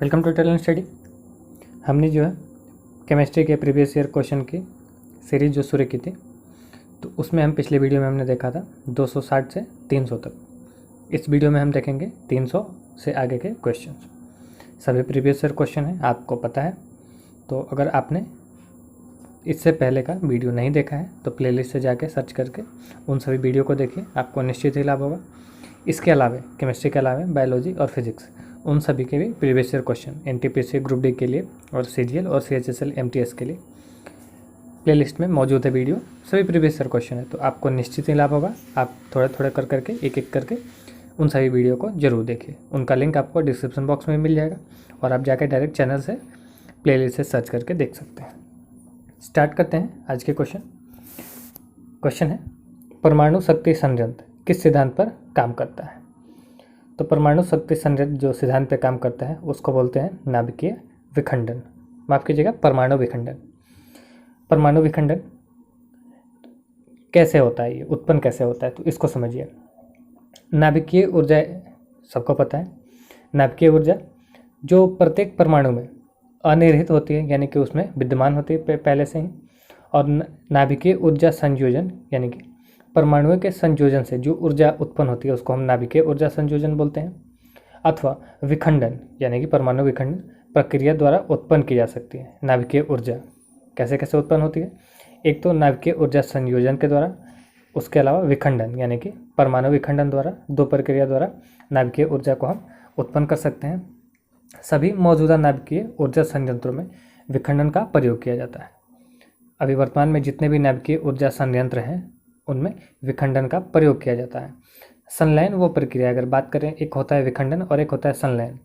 Welcome to talent study. हमने जो है केमिस्ट्री के प्रीवियस ईयर क्वेश्चन की सीरीज जो शुरू की थी, तो उसमें हम पिछले वीडियो में हमने देखा था 260 से 300 तक। इस वीडियो में हम देखेंगे 300 से आगे के क्वेश्चंस। सभी प्रीवियस ईयर क्वेश्चन हैं, आपको पता है। तो अगर आपने इससे पहले का वीडियो नहीं देखा है तो प्लेलिस्ट से जाके सर्च करके उन सभी वीडियो को देखिए, आपको निश्चित ही लाभ होगा। इसके अलावा केमिस्ट्री के अलावा बायोलॉजी और फिजिक्स उन सभी के भी previous year question NTPC group D के लिए और सीजीएल और सीएचएसएल एमटीएस के लिए प्लेलिस्ट में मौजूद है वीडियो। सभी प्रीवियस ईयर क्वेश्चन है, तो आपको निश्चित ही लाभ होगा। आप थोड़ा थोड़ा कर करके एक एक करके उन सभी वीडियो को जरूर देखिए। उनका लिंक आपको डिस्क्रिप्शन बॉक्स में मिल जाएगा और आप जाकर डायरेक्ट चैनल से प्लेलिस्ट से सर्च करके देख सकते हैं। स्टार्ट करते हैं आज के क्वेश्चन। क्वेश्चन है, परमाणु शक्ति संयंत्र किस सिद्धांत पर काम करता है? तो परमाणु शक्ति संयंत्र जो सिद्धांत पर काम करता है उसको बोलते हैं नाभिकीय विखंडन। माफ कीजिएगा, परमाणु विखंडन। परमाणु विखंडन कैसे होता है, ये उत्पन्न कैसे होता है, तो इसको समझिए। नाभिकीय ऊर्जा सबको पता है। नाभिकीय ऊर्जा जो प्रत्येक परमाणु में अनिर्हित होती है, यानी कि उसमें विद्यमान होती है पहले से ही। और नाभिकीय ऊर्जा संयोजन यानी कि परमाणुओं के संयोजन से जो ऊर्जा उत्पन्न होती है उसको हम नाभिकीय ऊर्जा संयोजन बोलते हैं। अथवा विखंडन यानी कि परमाणु विखंडन प्रक्रिया द्वारा उत्पन्न की जा सकती है। नाभिकीय ऊर्जा कैसे कैसे उत्पन्न होती है? एक तो नाभिकीय ऊर्जा संयोजन के द्वारा, उसके अलावा विखंडन यानी कि परमाणु विखंडन द्वारा, दो प्रक्रिया द्वारा नाभिकीय ऊर्जा को हम उत्पन्न कर सकते हैं। सभी मौजूदा नाभिकीय ऊर्जा संयंत्रों में विखंडन का प्रयोग किया जाता है। अभी वर्तमान में जितने भी नाभिकीय ऊर्जा संयंत्र हैं उनमें विखंडन का प्रयोग किया जाता है। संलयन वो प्रक्रिया, अगर बात करें, एक होता है विखंडन और एक होता है संलयन।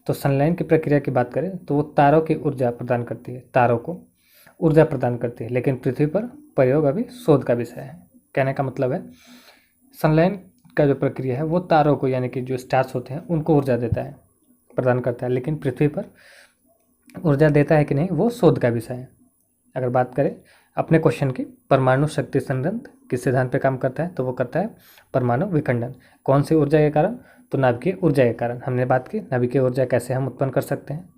तो संलयन की प्रक्रिया की बात करें तो वो तारों की ऊर्जा प्रदान करती है, तारों को ऊर्जा प्रदान करती है। लेकिन पृथ्वी पर प्रयोग अभी शोध का विषय है। कहने का मतलब है संलयन का जो प्रक्रिया है वो तारों को, यानी कि जो स्टार्स होते हैं उनको ऊर्जा देता है, प्रदान करता है। लेकिन पृथ्वी पर ऊर्जा देता है कि नहीं, वो शोध का विषय है। अगर बात करें अपने क्वेश्चन की, परमाणु शक्ति संयंत्र किस सिद्धांत पे काम करता है, तो वो करता है परमाणु विखंडन। कौन सी ऊर्जा के कारण? तो नाभिकीय ऊर्जा के कारण। हमने बात की नाभिकीय ऊर्जा कैसे हम उत्पन्न कर सकते हैं।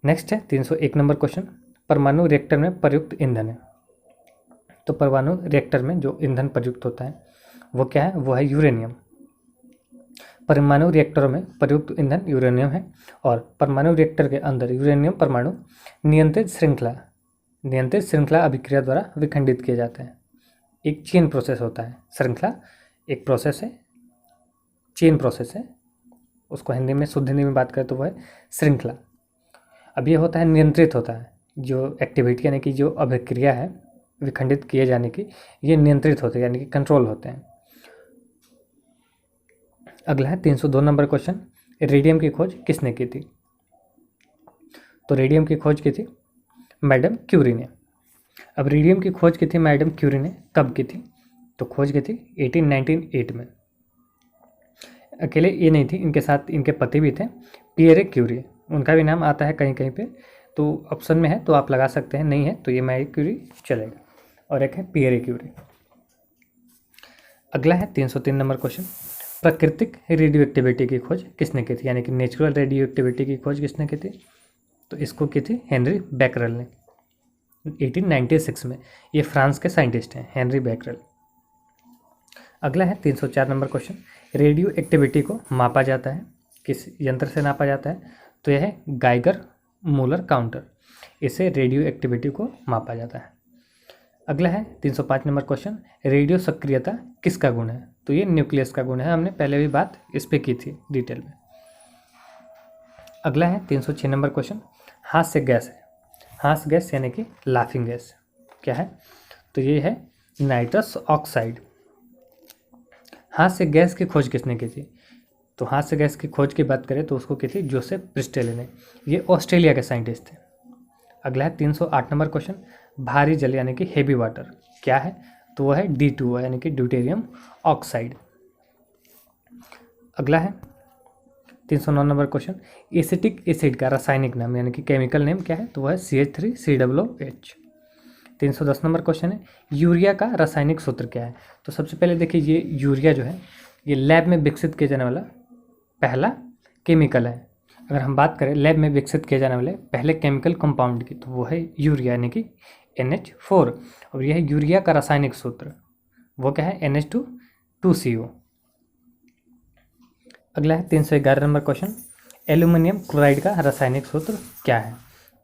नेक्स्ट है 301 नंबर क्वेश्चन, परमाणु रिएक्टर में प्रयुक्त ईंधन है। तो परमाणु रिएक्टर में जो ईंधन प्रयुक्त होता है वो क्या है? वो है यूरेनियम। परमाणु रिएक्टरों में प्रयुक्त ईंधन यूरेनियम है और परमाणु रिएक्टर के अंदर यूरेनियम परमाणु नियंत्रित श्रृंखला अभिक्रिया द्वारा विखंडित किए जाते हैं। एक चेन प्रोसेस होता है। श्रृंखला एक प्रोसेस है, चेन प्रोसेस है। उसको हिंदी में, शुद्ध हिंदी में बात करें तो वो है श्रृंखला। अब ये होता है नियंत्रित होता है, जो एक्टिविटी यानी कि जो अभिक्रिया है विखंडित किए जाने की, ये नियंत्रित होते हैं यानी कि कंट्रोल होते हैं। अगला है 302 नंबर क्वेश्चन, रेडियम की खोज किसने की थी? तो रेडियम की खोज की थी मैडम क्यूरी ने। अब रेडियम की खोज की थी मैडम क्यूरी ने, कब की थी? तो खोज की थी 1898 में। अकेले ये नहीं थी, इनके साथ इनके पति भी थे, पियरे क्यूरी। उनका भी नाम आता है कहीं कहीं पे, तो ऑप्शन में है तो आप लगा सकते हैं, नहीं है तो ये मैरी क्यूरी चलेगा। और एक है पियरे क्यूरी। अगला है 303 नंबर क्वेश्चन, प्राकृतिक रेडियो एक्टिविटी की खोज किसने की थी, यानी कि नेचुरल रेडियो एक्टिविटी की खोज किसने की थी? तो इसको की थी हेनरी बैकरल ने 1896 में। ये फ्रांस के साइंटिस्ट हैं, हेनरी बैकरल। अगला है 304 नंबर क्वेश्चन, रेडियो एक्टिविटी को मापा जाता है, किस यंत्र से नापा जाता है? तो यह है गाइगर मूलर काउंटर। इससे रेडियो एक्टिविटी को मापा जाता है। अगला है 305 नंबर क्वेश्चन, रेडियो सक्रियता किसका गुण है? तो ये न्यूक्लियस का गुण है। हमने पहले भी बात इस पर की थी डिटेल में। अगला है 306 नंबर क्वेश्चन, हास्य गैस है। हास्य गैस यानी कि लाफिंग गैस क्या है? तो ये है नाइट्रस ऑक्साइड। हास्य गैस की खोज किसने की थी? तो हास्य गैस की खोज की बात करें तो उसको की थी जोसेफ प्रिस्टेले ने। ये ऑस्ट्रेलिया के साइंटिस्ट थे। अगला है 308 नंबर क्वेश्चन, भारी जल यानी कि हेवी वाटर क्या है? तो वह है D2O यानी कि ड्यूटेरियम ऑक्साइड। अगला है 309 नंबर क्वेश्चन, एसिटिक एसिड का रासायनिक नाम यानी कि केमिकल नेम क्या है? तो वह है CH3COOH। 310 नंबर क्वेश्चन है, यूरिया का रासायनिक सूत्र क्या है? तो सबसे पहले देखिए, ये यूरिया जो है ये लैब में विकसित किया जाने वाला पहला केमिकल है। अगर हम बात करें लैब में विकसित किए जाने वाले पहले केमिकल कंपाउंड की, तो वो है यूरिया यानी कि NH4। और यह यूरिया का रासायनिक सूत्र वो क्या है, NH2CO। अगला है 311 नंबर क्वेश्चन, एल्यूमिनियम क्लोराइड का रासायनिक सूत्र क्या है।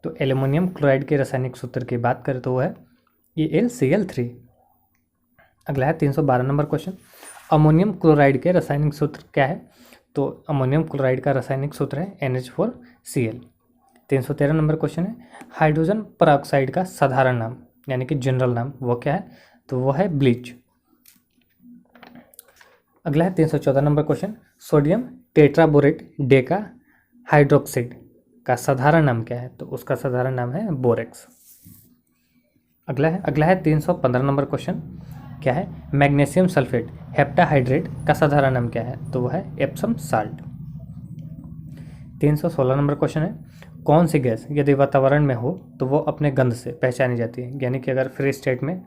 तो एल्यूमिनियम क्लोराइड के रासायनिक सूत्र की बात करें तो वो है AlCl3। अगला है 312 नंबर क्वेश्चन, अमोनियम क्लोराइड के रासायनिक सूत्र क्या है। तो अमोनियम क्लोराइड का रासायनिक सूत्र है NH4Cl। 313 नंबर क्वेश्चन है, हाइड्रोजन परऑक्साइड का साधारण नाम यानी कि जनरल नाम वो क्या है। तो वो है ब्लीच। अगला है 314 number question, sodium tetraborate Deka hydroxide का साधारण नाम क्या है। तो उसका साधारण नाम है बोरेक्स। अगला है 315 नंबर क्वेश्चन, क्या है, मैग्नीशियम सल्फेट हेप्टाहाइड्रेट का साधारण नाम क्या है। तो वह है एप्सम साल्ट। 316 नंबर क्वेश्चन है, कौन सी गैस यदि वातावरण में हो तो वो अपने गंध से पहचानी जाती है। यानी कि अगर फ्री स्टेट में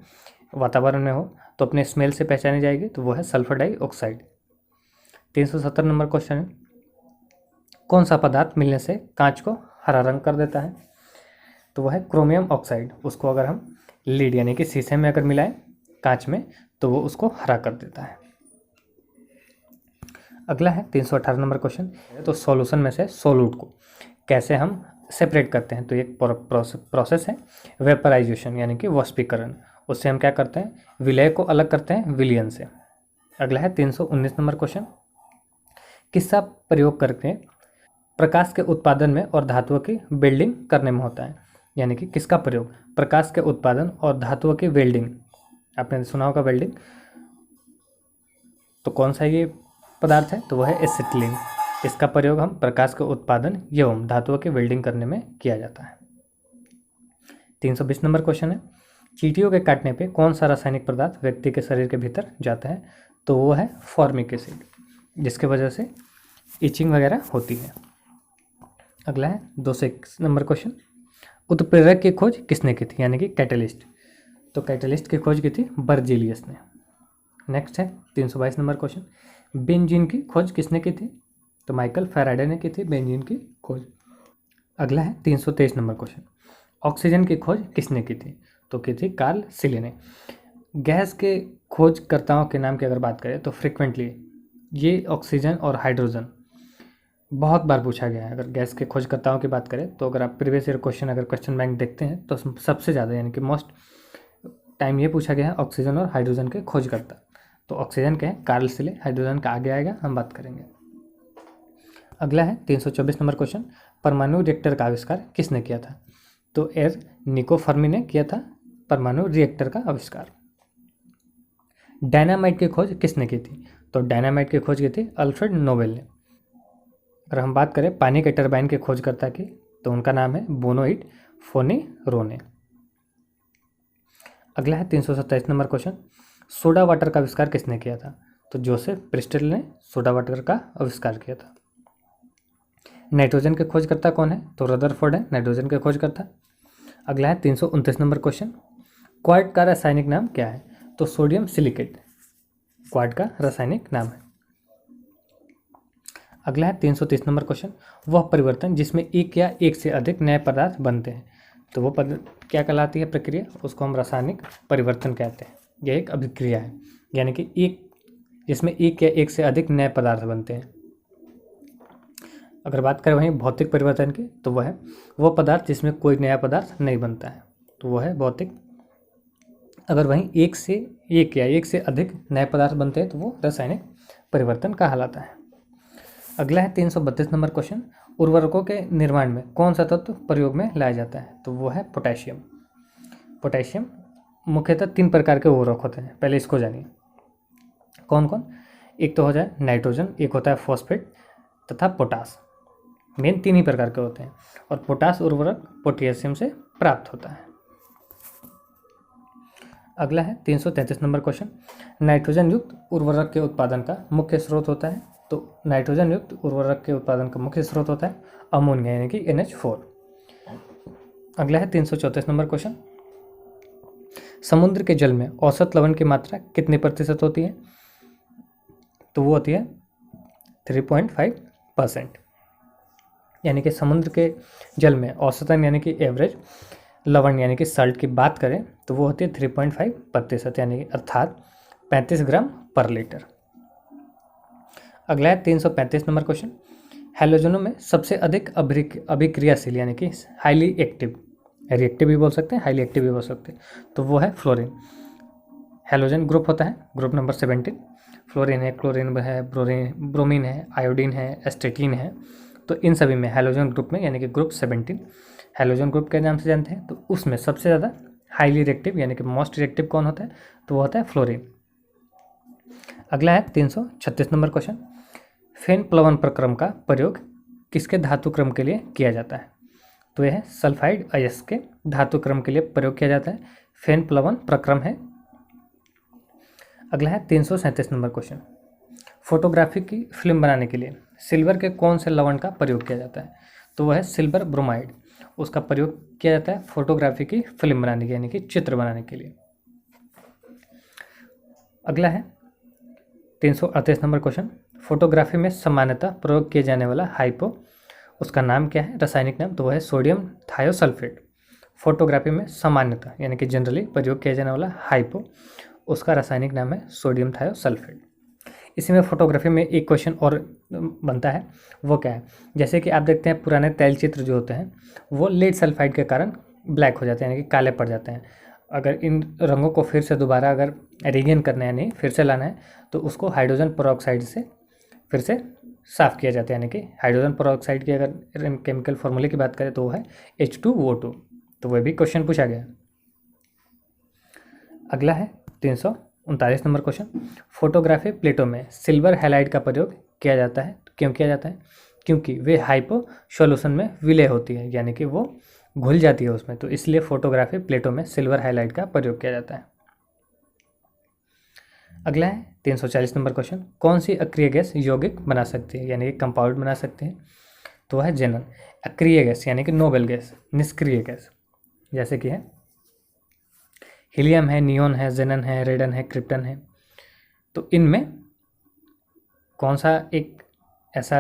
वातावरण में हो तो अपने स्मेल से पहचानी जाएगी। तो वो है सल्फर डाइऑक्साइड। 370 नंबर क्वेश्चन है, कौन सा पदार्थ मिलने से कांच को हरा रंग कर देता है। तो वह है क्रोमियम ऑक्साइड। उसको अगर हम लीड यानी कि शीशे में अगर मिलाएं कांच में तो वो उसको हरा कर देता है। अगला है 318 नंबर क्वेश्चन, तो सॉल्यूशन में से सोलूट को कैसे हम सेपरेट करते हैं। तो एक प्रोसेस है वेपराइजेशन यानी कि वाष्पीकरण। उससे हम क्या करते हैं, विलय को अलग करते हैं विलयन से। अगला है 319 नंबर क्वेश्चन, किसका प्रयोग करके प्रकाश के उत्पादन में और धातुओं की वेल्डिंग करने में होता है। यानी कि किसका प्रयोग प्रकाश के उत्पादन और धातुओं की वेल्डिंग, आपने सुना होगा वेल्डिंग, तो कौन सा ये पदार्थ है। तो वह है एसिटिलीन। इसका प्रयोग हम प्रकाश के उत्पादन एवं धातुओं की वेल्डिंग करने में किया जाता है। 320 नंबर क्वेश्चन है, चींटियों के काटने पे कौन सा रासायनिक पदार्थ व्यक्ति के शरीर के भीतर जाता है। तो वो है फॉर्मिक एसिड, जिसके वजह से इचिंग वगैरह होती है। अगला है 201 नंबर क्वेश्चन, उत्प्रेरक की खोज किसने की थी, यानी कि कैटलिस्ट। तो कैटलिस्ट की खोज की थी बर्जीलियस ने। नेक्स्ट है 322 नंबर क्वेश्चन, बेंजीन की खोज किसने की थी। तो माइकल फैराडे ने की थी बेंजीन की खोज। अगला है 323 नंबर क्वेश्चन, ऑक्सीजन की खोज किसने की थी। तो की थी कार्ल सीले ने। गैस के खोजकर्ताओं के नाम की अगर बात करें तो फ्रिक्वेंटली ये ऑक्सीजन और हाइड्रोजन बहुत बार पूछा गया है। अगर गैस के खोजकर्ताओं की बात करें तो अगर आप प्रीवियस ईयर क्वेश्चन अगर क्वेश्चन बैंक देखते हैं तो सबसे ज़्यादा यानी कि मोस्ट टाइम ये पूछा गया है ऑक्सीजन और हाइड्रोजन के खोजकर्ता। तो ऑक्सीजन के हैं कार्ल सीले, हाइड्रोजन का आगे आएगा, हम बात करेंगे। अगला है 324 नंबर क्वेश्चन, परमाणु रिएक्टर का आविष्कार किसने किया था। तो निको फर्मी ने किया था परमाणु रिएक्टर का आविष्कार। डायनामाइट की खोज किसने की थी। तो डायनामाइट की खोज की थी अल्फ्रेड नोबेल ने। अगर हम बात करें पानी के टरबाइन के खोजकर्ता की तो उनका नाम है बोनोइट फोनेरोने। अगला है 327 नंबर क्वेश्चन, सोडा वाटर का आविष्कार किसने किया था। तो जोसेफ प्रिस्टल ने सोडा वाटर का आविष्कार किया था। नाइट्रोजन के खोजकर्ता कौन है। तो रदरफोर्ड है नाइट्रोजन के खोजकर्ता। अगला है 329 नंबर क्वेश्चन, क्वार्ट का रासायनिक नाम क्या है। तो सोडियम सिलिकेट क्वार्ट का रासायनिक नाम है। अगला है 330 नंबर क्वेश्चन, वह परिवर्तन जिसमें एक या एक से अधिक नए पदार्थ बनते हैं। तो वो क्या कहलाती है प्रक्रिया, उसको हम रासायनिक परिवर्तन कहते हैं। यह एक अभिक्रिया है यानी कि जिसमें एक या एक से अधिक नए पदार्थ बनते हैं। अगर बात करें वहीं भौतिक परिवर्तन की तो वह है वो पदार्थ जिसमें कोई नया पदार्थ नहीं बनता है, तो वह है भौतिक। अगर वहीं एक या एक से अधिक नए पदार्थ बनते हैं तो वो रासायनिक परिवर्तन कहलाता है। अगला है 332 नंबर क्वेश्चन, उर्वरकों के निर्माण में कौन सा तत्व प्रयोग में लाया जाता है। तो वो है पोटेशियम। पोटेशियम मुख्यतः 3 प्रकार के उर्वरक होते हैं, पहले इसको जानिए कौन कौन। एक तो हो जाए नाइट्रोजन, एक होता है फॉस्फेट तथा पोटास। मेन 3 ही प्रकार के होते हैं और पोटास उर्वरक पोटेशियम से प्राप्त होता है। अगला है 333 नंबर क्वेश्चन, नाइट्रोजन युक्त उर्वरक के उत्पादन का मुख्य स्रोत होता है। तो नाइट्रोजन युक्त उर्वरक के उत्पादन का मुख्य स्रोत होता है अमोनिया यानी कि NH4। अगला है 334 नंबर क्वेश्चन, समुद्र के जल में औसत लवण की मात्रा कितने प्रतिशत होती है। तो वो होती है 3.5%। यानी कि समुद्र के जल में औसतन यानी कि एवरेज लवण यानी कि सल्ट की बात करें तो वो होती है 3.5% यानी कि अर्थात 35 ग्राम पर लीटर। अगला है 335 नंबर क्वेश्चन। हैलोजनों में सबसे अधिक अभिक्रियाशील यानी कि हाईली एक्टिव, रिएक्टिव भी बोल सकते हैं, हाईली एक्टिव भी बोल सकते हैं, तो वो है फ्लोरीन। हैलोजन ग्रुप होता है ग्रुप नंबर 17। फ्लोरीन है, क्लोरीन है, ब्रोमीन है, आयोडीन है, एस्टेटीन है। तो इन सभी में हैलोजन ग्रुप में यानी कि ग्रुप 17 हैलोजन ग्रुप के नाम से जानते हैं। तो उसमें सबसे ज़्यादा हाईली रिएक्टिव यानी कि मोस्ट रिएक्टिव कौन होता है, तो वो होता है फ्लोरीन। अगला है 336 नंबर क्वेश्चन। फेन प्लवन प्रक्रम का प्रयोग किसके धातु क्रम के लिए किया जाता है, तो यह है सल्फाइड अयस्क के धातु क्रम के लिए प्रयोग किया जाता है, फेन प्लवन प्रक्रम है। अगला है 337 नंबर क्वेश्चन। फोटोग्राफी की फिल्म बनाने के लिए सिल्वर के कौन से लवण का प्रयोग किया जाता है, तो वह है सिल्वर ब्रोमाइड। उसका प्रयोग किया जाता है फोटोग्राफी की फिल्म बनाने के यानी कि चित्र बनाने के लिए। अगला है 338 नंबर क्वेश्चन। फोटोग्राफी में सामान्यतः प्रयोग किए जाने वाला हाइपो, उसका नाम क्या है, रासायनिक नाम, तो वह है सोडियम थायोसल्फेट। फोटोग्राफी में सामान्यतः यानी कि जनरली प्रयोग किया जाने वाला हाइपो, उसका रासायनिक नाम है सोडियम थायोसल्फेट। इसी में फोटोग्राफी में एक क्वेश्चन और बनता है, वो क्या है, जैसे कि आप देखते हैं पुराने तैलचित्र जो होते हैं वो लेड सल्फाइड के कारण ब्लैक हो जाते हैं यानी कि काले पड़ जाते हैं। अगर इन रंगों को फिर से दोबारा अगर रिगेन करना है यानी फिर से लाना है तो उसको हाइड्रोजन पेरोक्साइड से फिर से साफ़ किया जाता है। यानी कि हाइड्रोजन पेरोक्साइड की अगर केमिकल फॉर्मूले की बात करें तो वो है H2O2, तो वह भी क्वेश्चन पूछा गया। अगला है 339 नंबर क्वेश्चन। फोटोग्राफी प्लेटों में सिल्वर हैलाइड का प्रयोग किया जाता है, क्यों किया जाता है, क्योंकि वे हाइपो सॉल्यूशन में विलय होती है यानी कि वो घुल जाती है उसमें, तो इसलिए फोटोग्राफी प्लेटों में सिल्वर हाइलाइट का प्रयोग किया जाता है। अगला है 340 नंबर क्वेश्चन। कौन सी अक्रिय गैस यौगिक बना सकती है यानी कि कंपाउंड बना सकते हैं, तो है जेनन। अक्रिय गैस यानी कि नोबेल गैस, निष्क्रिय गैस जैसे कि है हीलियम है, नियोन है, जेनन है, रेडन है, क्रिप्टन है। तो इनमें कौन सा एक ऐसा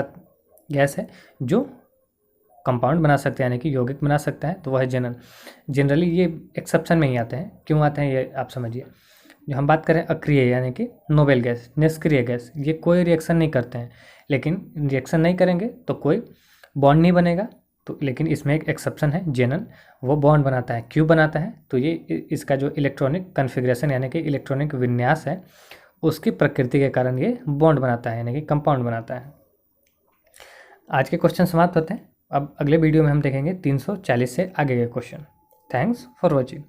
गैस है जो कंपाउंड बना सकते हैं यानी कि यौगिक बना सकता है, तो वह है जेनन। जनरली ये एक्सेप्शन में ही आते हैं, क्यों आते हैं ये आप समझिए। जो हम बात करें अक्रिय यानी कि नोबेल गैस, निष्क्रिय गैस, ये कोई रिएक्शन नहीं करते हैं, लेकिन रिएक्शन नहीं करेंगे तो कोई बॉन्ड नहीं बनेगा, तो लेकिन इसमें एक एक्सेप्शन है जेनन, वो बॉन्ड बनाता है। क्यों बनाता है, तो ये इसका जो इलेक्ट्रॉनिक कन्फिग्रेशन यानी कि इलेक्ट्रॉनिक विन्यास है उसकी प्रकृति के कारण ये बॉन्ड बनाता है यानी कि कंपाउंड बनाता है। आज के क्वेश्चन समाप्त होते हैं। अब अगले वीडियो में हम देखेंगे 340 से आगे के क्वेश्चन। Thanks for watching.